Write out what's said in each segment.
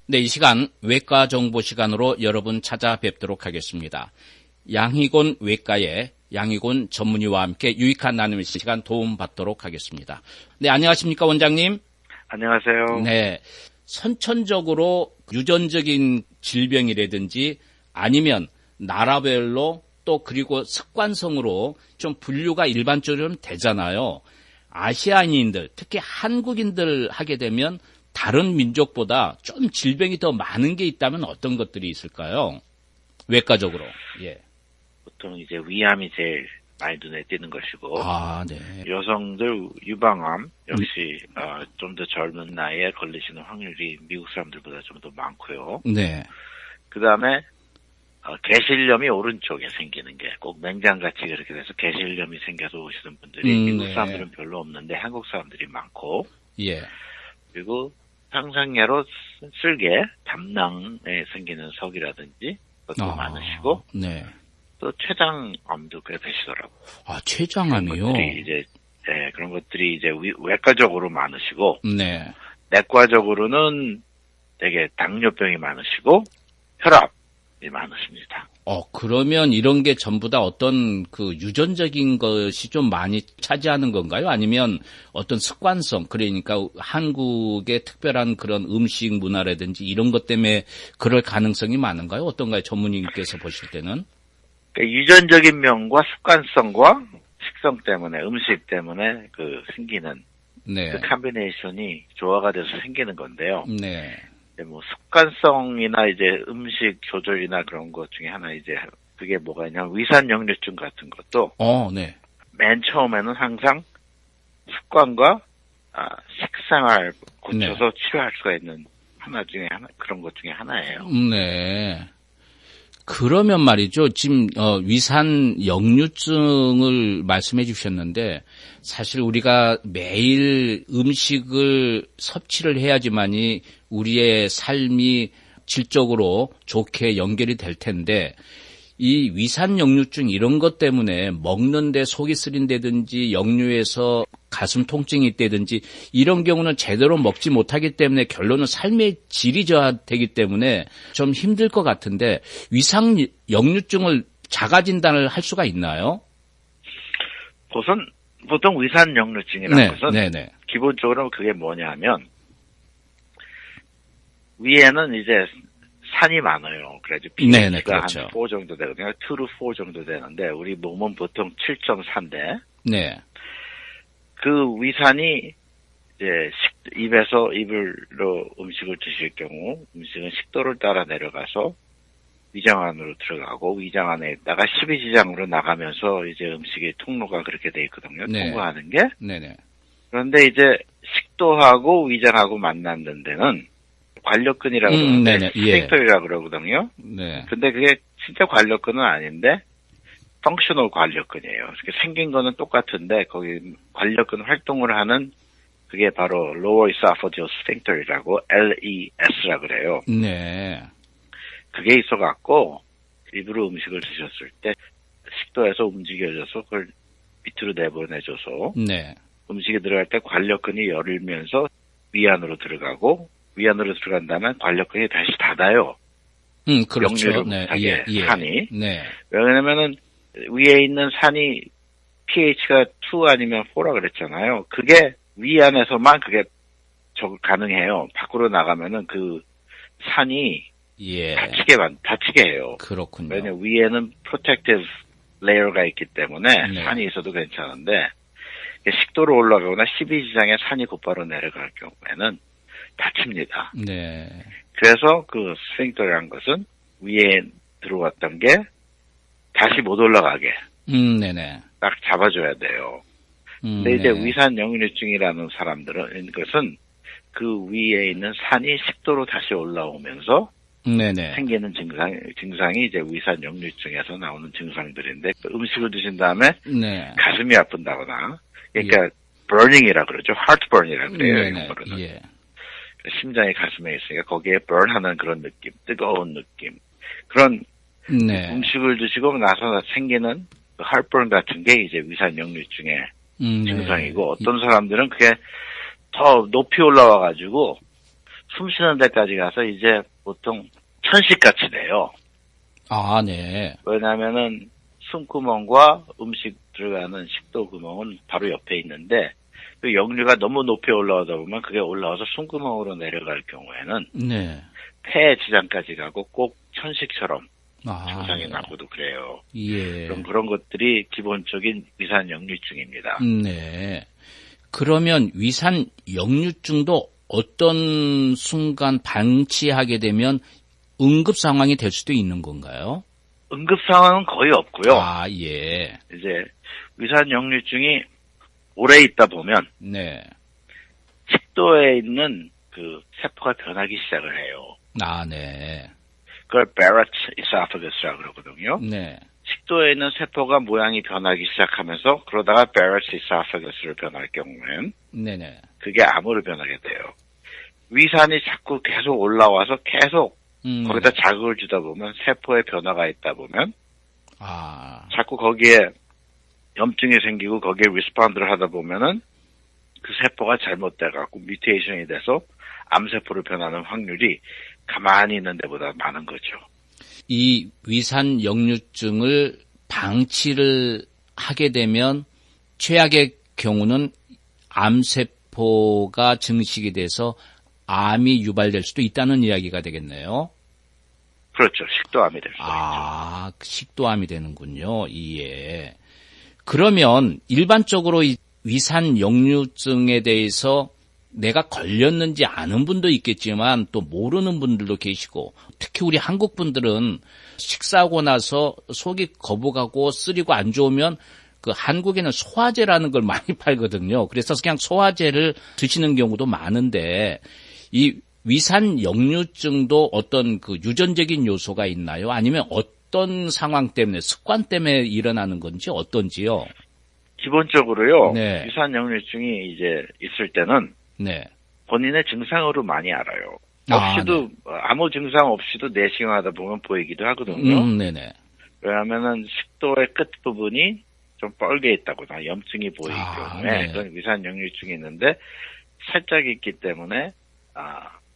네, 이 시간 외과 정보 시간으로 여러분 찾아뵙도록 하겠습니다. 양희곤 외과의 양희곤 전문의와 함께 유익한 나눔의 시간 도움받도록 하겠습니다. 네, 안녕하십니까 원장님? 안녕하세요. 네, 선천적으로 유전적인 질병이라든지 아니면 나라별로 또 그리고 습관성으로 좀 분류가 일반적으로 되잖아요. 아시아인들, 특히 한국인들 하게 되면 다른 민족보다 좀 질병이 더 많은 게 있다면 어떤 것들이 있을까요? 외과적으로. 예. 보통 이제 위암이 제일 많이 눈에 띄는 것이고, 네. 여성들 유방암 역시 좀 더 젊은 나이에 걸리시는 확률이 미국 사람들보다 좀 더 많고요. 네. 그 다음에 개실염이 오른쪽에 생기는 게 꼭 맹장같이 그렇게 돼서 개실염이 생겨서 오시는 분들이 미국 네. 사람들은 별로 없는데 한국 사람들이 많고, 예. 그리고 상상례로 쓸개, 담낭에 생기는 석이라든지 그것도 많으시고, 네. 또 췌장암도 꽤 되시더라고요. 췌장암이요? 그런 것들이 이제 외과적으로 많으시고, 네. 내과적으로는 되게 당뇨병이 많으시고, 혈압이 많으십니다. 그러면 이런 게 전부 다 어떤 그 유전적인 것이 좀 많이 차지하는 건가요? 아니면 어떤 습관성, 그러니까 한국의 특별한 그런 음식 문화라든지 이런 것 때문에 그럴 가능성이 많은가요? 어떤가요? 전문의님께서 보실 때는? 그러니까 유전적인 면과 습관성과 식성 때문에, 음식 때문에 생기는 네. 그 컴비네이션이 조화가 돼서 생기는 건데요. 네. 뭐 습관성이나 이제 음식 조절이나 그런 것 중에 하나 이제 그게 뭐가 있냐면 위산역류증 같은 것도 네. 맨 처음에는 항상 습관과 식생활 고쳐서 치료할 수가 있는 그런 것 중에 하나예요. 네. 그러면 말이죠. 지금 위산 역류증을 말씀해 주셨는데 사실 우리가 매일 음식을 섭취를 해야지만이 우리의 삶이 질적으로 좋게 연결이 될 텐데 이 위산 역류증 이런 것 때문에 먹는데 속이 쓰린다든지 역류해서 가슴 통증이 있다든지 이런 경우는 제대로 먹지 못하기 때문에 결론은 삶의 질이 저하되기 때문에 좀 힘들 것 같은데 위산 역류증을 자가 진단을 할 수가 있나요? 보통 위산 역류증이라는 것은 네네. 기본적으로 그게 뭐냐 하면 위에는 이제 산이 많아요. 그래서 pH가 그렇죠. 한 4 정도 되거든요. 2-4 정도 되는데 우리 몸은 보통 7.4인데 네. 그 위산이 이제 입에서 입으로 음식을 드실 경우 음식은 식도를 따라 내려가서 위장 안으로 들어가고 위장 안에 있다가 십이지장으로 나가면서 이제 음식의 통로가 그렇게 돼 있거든요. 네. 통과하는 게. 네네. 그런데 이제 식도하고 위장하고 만나는 데는 관력근이라고 그러는데 스핑크터라고 그러거든요. 네. 근데 그게 진짜 관력근은 아닌데 펑셔널 관력근이에요. 이렇게 생긴 거는 똑같은데 거기 관력근 활동을 하는 그게 바로 lower esophageal sphincter이라고 LES라 그래요. 네. 그게 있어갖고 입으로 음식을 드셨을 때 식도에서 움직여져서 그걸 밑으로 내보내줘서 네. 음식이 들어갈 때 관력근이 열리면서 위안으로 들어가고 위안으로 들어간 다음에 관력근이 다시 닫아요. 그렇죠. 역류를 못하게 산이. 네. 왜냐면은 위에 있는 산이 pH가 2 아니면 4라 그랬잖아요. 그게 위안에서만 그게 가능해요. 밖으로 나가면은 그 산이 다치게 해요. 그렇군요. 왜냐면 위에는 protective layer가 있기 때문에 네. 산이 있어도 괜찮은데 식도로 올라가거나 십이지장에 산이 곧바로 내려갈 경우에는 다칩니다. 네. 그래서 그 스핑크터라는 것은 위에 들어왔던 게 다시 못 올라가게 네네. 딱 잡아줘야 돼요. 근데 이제 위산 역류증이라는 사람들은 것은 그 위에 있는 산이 식도로 다시 올라오면서 네네. 생기는 증상이 이제 위산 역류증에서 나오는 증상들인데 음식을 드신 다음에 네. 가슴이 아픈다거나 그러니까 burning이라 그러죠. heartburn이라 그래요. 영어로는. 심장이 가슴에 있으니까 거기에 burn하는 그런 느낌, 뜨거운 느낌. 그런 음식을 드시고 나서 생기는 그 heartburn 같은 게 이제 위산 역류증의 증상이고 어떤 사람들은 그게 더 높이 올라와가지고 숨 쉬는 데까지 가서 이제 보통 천식같이 돼요. 아, 네. 왜냐면은 숨구멍과 음식 들어가는 식도 구멍은 바로 옆에 있는데 그 역류가 너무 높이 올라오다 보면 그게 올라와서 숨구멍으로 내려갈 경우에는 네. 폐 지장까지 가고 꼭 천식처럼 증상이 네. 나고도 그래요. 예. 그런 것들이 기본적인 위산 역류증입니다. 네. 그러면 위산 역류증도 어떤 순간 방치하게 되면 응급 상황이 될 수도 있는 건가요? 응급 상황은 거의 없고요. 아, 예. 이제 위산 역류증이 오래 있다 보면 네. 식도에 있는 그 세포가 변하기 시작을 해요. 아, 네. 그걸 Barrett's esophagus-라고 그러거든요. 네. 식도에 있는 세포가 모양이 변하기 시작하면서 그러다가 Barrett's esophagus-를 변할 경우엔 네네. 그게 암으로 변하게 돼요. 위산이 자꾸 계속 올라와서 계속 거기다 자극을 주다 보면 세포에 변화가 있다 보면 자꾸 거기에 염증이 생기고 거기에 리스폰드를 하다 보면은 그 세포가 잘못돼 갖고 뮤테이션이 돼서 암세포로 변하는 확률이 가만히 있는 데보다 많은 거죠. 이 위산 역류증을 방치를 하게 되면 최악의 경우는 암세포가 증식이 돼서 암이 유발될 수도 있다는 이야기가 되겠네요. 그렇죠. 식도암이 될 수 있죠. 식도암이 되는군요. 예. 그러면 일반적으로 이 위산 역류증에 대해서 내가 걸렸는지 아는 분도 있겠지만 또 모르는 분들도 계시고 특히 우리 한국 분들은 식사하고 나서 속이 거북하고 쓰리고 안 좋으면 그 한국에는 소화제라는 걸 많이 팔거든요. 그래서 그냥 소화제를 드시는 경우도 많은데 이 위산 역류증도 어떤 그 유전적인 요소가 있나요? 아니면 어떤 상황 때문에 습관 때문에 일어나는 건지 어떤지요? 기본적으로요. 네. 위산 역류증이 이제 있을 때는 네. 본인의 증상으로 많이 알아요. 네. 아무 증상 없이도 내시경하다 보면 보이기도 하거든요. 네네. 왜냐하면은 식도의 끝 부분이 좀 뻘게 있다거나 염증이 보이기 때문에 네. 그런 위산 역류증이 있는데 살짝 있기 때문에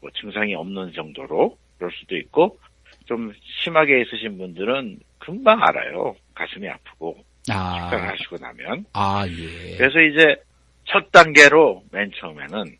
뭐 증상이 없는 정도로 그럴 수도 있고 좀 심하게 있으신 분들은 금방 알아요. 가슴이 아프고 식사를 하시고 나면. 예. 그래서 이제 첫 단계로 맨 처음에는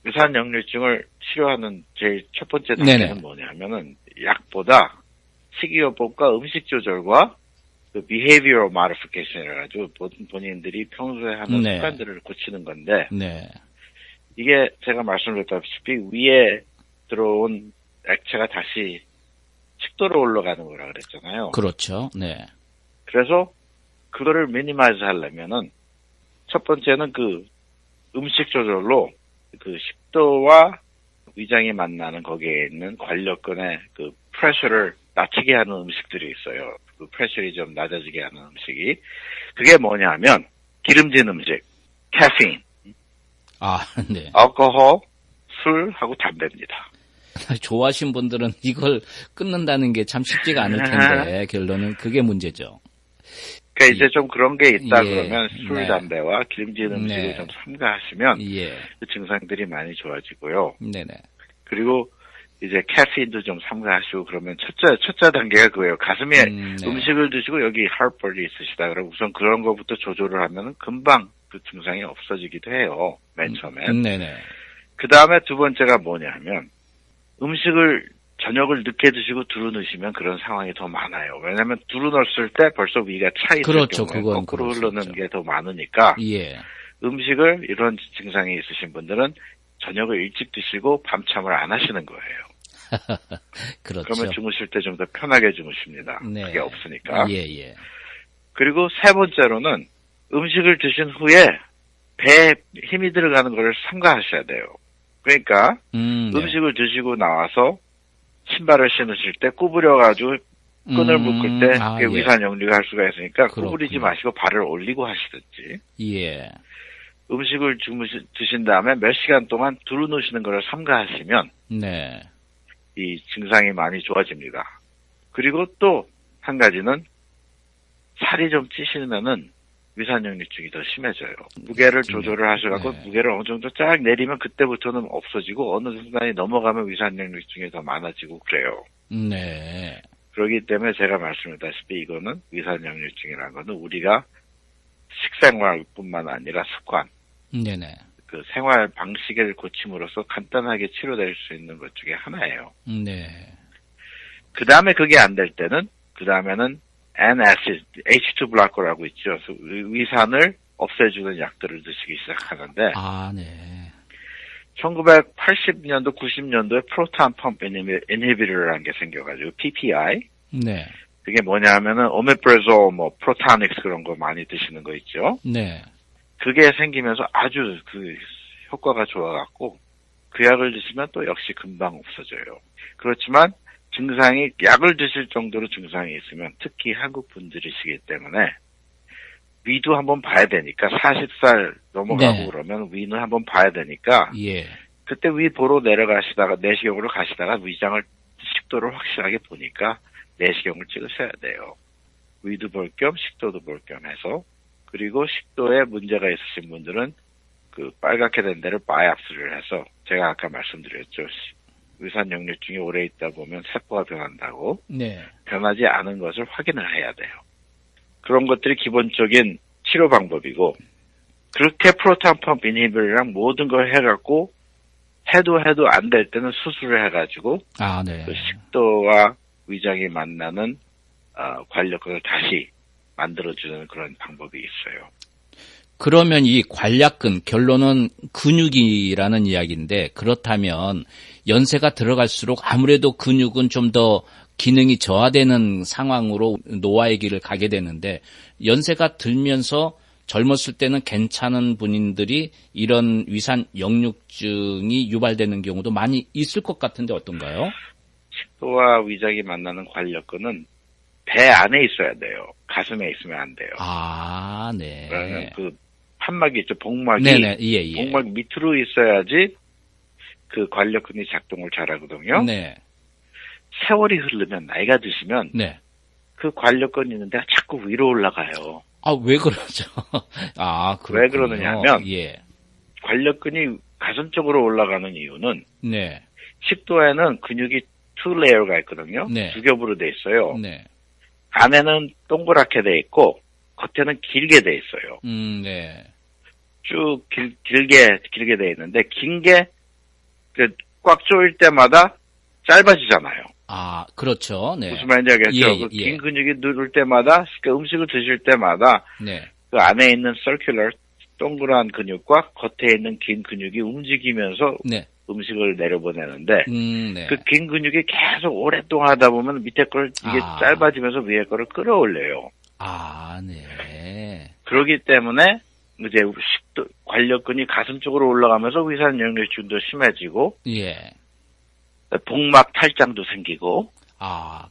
위산 역류증을 치료하는 제일 첫 번째 단계는 네네. 뭐냐면은 약보다 식이요법과 음식 조절과 그 behavioral modification이라 가지고 본인들이 평소에 하는 네. 습관들을 고치는 건데 네. 이게 제가 말씀드렸다시피 위에 들어온 액체가 다시 식도로 올라가는 거라 그랬잖아요. 그렇죠. 네. 그래서 그거를 미니마이즈 하려면은 첫 번째는 그 음식 조절로 그 식도와 위장이 만나는 거기에 있는 관력근의 그 프레셔를 낮추게 하는 음식들이 있어요. 그 프레셔를 좀 낮아지게 하는 음식이. 그게 뭐냐면 기름진 음식, 카페인, 네. 알코올, 술하고 담배입니다. 좋아하신 분들은 이걸 끊는다는 게 참 쉽지가 않을 텐데 결론은 그게 문제죠. 그러니까 이제 좀 그런 게 있다 예. 그러면 술, 네. 담배와 기름진 음식을 네. 좀 삼가하시면 예. 그 증상들이 많이 좋아지고요. 네네. 그리고 이제 카페인도 좀 삼가하시고 그러면 첫째 단계가 그거예요. 가슴에 네. 음식을 드시고 여기 heartburn이 있으시다. 그러면 우선 그런 거부터 조절을 하면은 금방 그 증상이 없어지기도 해요. 맨 처음엔. 네네. 그 다음에 두 번째가 뭐냐 하면 음식을 저녁을 늦게 드시고 두루 넣으시면 그런 상황이 더 많아요. 왜냐하면 두루 넣었을 때 벌써 위가 차 있을 그렇죠. 경우에 그건 거꾸로 그럴 수 흐르는 있죠. 게 더 많으니까 예. 음식을 이런 증상이 있으신 분들은 저녁을 일찍 드시고 밤참을 안 하시는 거예요. 그렇죠. 그러면 주무실 때 좀 더 편하게 주무십니다. 네. 그게 없으니까. 예. 그리고 세 번째로는 음식을 드신 후에 배에 힘이 들어가는 것을 삼가하셔야 돼요. 그러니까 네. 음식을 드시고 나와서 신발을 신으실 때 구부려가지고 끈을 묶을 때 그게 예. 위산 역류가 할 수가 있으니까 그렇군요. 구부리지 마시고 발을 올리고 하시든지 예. 음식을 드신 다음에 몇 시간 동안 두루 놓으시는 것을 삼가하시면 네. 이 증상이 많이 좋아집니다. 그리고 또 한 가지는 살이 좀 찌시면은 위산역류증이 더 심해져요. 무게를 조절을 하셔갖고 무게를 어느 정도 쫙 내리면 그때부터는 없어지고 어느 순간이 넘어가면 위산역류증이 더 많아지고 그래요. 네. 그렇기 때문에 제가 말씀드렸다시피 이거는 위산역류증이라는 거는 우리가 식생활뿐만 아니라 습관, 네네. 그 생활 방식을 고침으로써 간단하게 치료될 수 있는 것 중에 하나예요. 네. 그 다음에 그게 안 될 때는 그 다음에는 N-acid, H2 블로커라고 있죠. 위산을 없애주는 약들을 드시기 시작하는데, 아, 네. 1980년도, 90년도에 프로톤 펌프 인히비터라는 게 생겨가지고 PPI. 네. 그게 뭐냐 하면은 오메프레졸, 프로토닉스 그런 거 많이 드시는 거 있죠. 네. 그게 생기면서 아주 그 효과가 좋아갖고 그 약을 드시면 또 역시 금방 없어져요. 그렇지만 증상이 약을 드실 정도로 증상이 있으면 특히 한국 분들이시기 때문에 위도 한번 봐야 되니까 40살 넘어가고 네. 그러면 위는 한번 봐야 되니까 예. 그때 위 보러 내려가시다가 내시경으로 가시다가 위장을 식도를 확실하게 보니까 내시경을 찍으셔야 돼요. 위도 볼 겸 식도도 볼 겸 해서 그리고 식도에 문제가 있으신 분들은 그 빨갛게 된 데를 바이옵시를 해서 제가 아까 말씀드렸죠. 위산역류증이 오래 있다 보면 세포가 변한다고. 네. 변하지 않은 것을 확인을 해야 돼요. 그런 것들이 기본적인 치료 방법이고 그렇게 프로톤 펌프 인히비터랑 모든 걸 해갖고 해도 안 될 때는 수술을 해가지고 아, 네. 그 식도와 위장이 만나는 관력근을 다시 만들어주는 그런 방법이 있어요. 그러면 이 관략근 결론은 근육이라는 이야기인데 그렇다면 연세가 들어갈수록 아무래도 근육은 좀 더 기능이 저하되는 상황으로 노화의 길을 가게 되는데 연세가 들면서 젊었을 때는 괜찮은 분들이 이런 위산 역류증이 유발되는 경우도 많이 있을 것 같은데 어떤가요? 식도와 위장이 만나는 관력근은 배 안에 있어야 돼요. 가슴에 있으면 안 돼요. 아, 네. 그러면 그 판막이 있죠. 복막이. 네네. 예. 복막 밑으로 있어야지 그 관력근이 작동을 잘하거든요. 네. 세월이 흐르면 나이가 드시면 네. 그 관력근이 있는 데가 자꾸 위로 올라가요. 아, 왜 그러죠? 아, 그렇군요. 왜 그러느냐 하면 예. 관력근이 가슴 쪽으로 올라가는 이유는 네. 식도에는 근육이 투 레이어가 있거든요. 네. 두 겹으로 돼 있어요. 네. 안에는 동그랗게 돼 있고 겉에는 길게 돼 있어요. 네. 쭉 길게 돼 있는데 긴 게 꽉 조일 때마다 짧아지잖아요. 아, 그렇죠. 네. 무슨 말인지 알겠죠? 그 긴 근육이 누를 때마다, 그 음식을 드실 때마다 네. 그 안에 있는 서큘러 동그란 근육과 겉에 있는 긴 근육이 움직이면서 네. 음식을 내려보내는데 네. 그 긴 근육이 계속 오랫동안 하다 보면 밑에 걸 이게 짧아지면서 위에 거를 끌어올려요. 아, 네. 그렇기 때문에 이제 관력근이 가슴 쪽으로 올라가면서 위산역류증도 심해지고 예. 복막 탈장도 생기고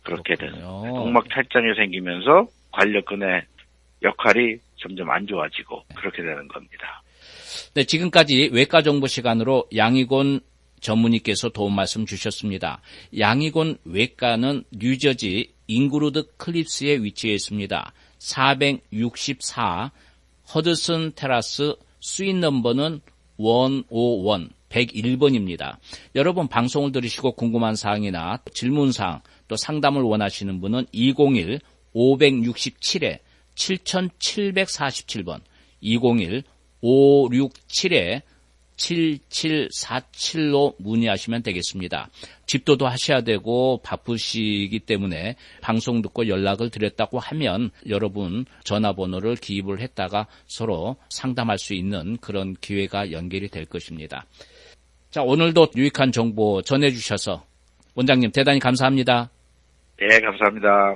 그렇게 그렇군요. 되는 복막 탈장이 생기면서 관력근의 역할이 점점 안 좋아지고 그렇게 되는 겁니다. 네, 지금까지 외과 정보 시간으로 양희곤 전문의께서 도움 말씀 주셨습니다. 양희곤 외과는 뉴저지 잉그루드 클립스에 위치해 있습니다. 464 허드슨 테라스 수인 넘버는 101 101번입니다. 여러분 방송을 들으시고 궁금한 사항이나 질문사항 또 상담을 원하시는 분은 201-567-7747번 201-567-7747로 문의하시면 되겠습니다. 집도도 하셔야 되고 바쁘시기 때문에 방송 듣고 연락을 드렸다고 하면 여러분 전화번호를 기입을 했다가 서로 상담할 수 있는 그런 기회가 연결이 될 것입니다. 자, 오늘도 유익한 정보 전해주셔서 원장님 대단히 감사합니다. 네, 감사합니다.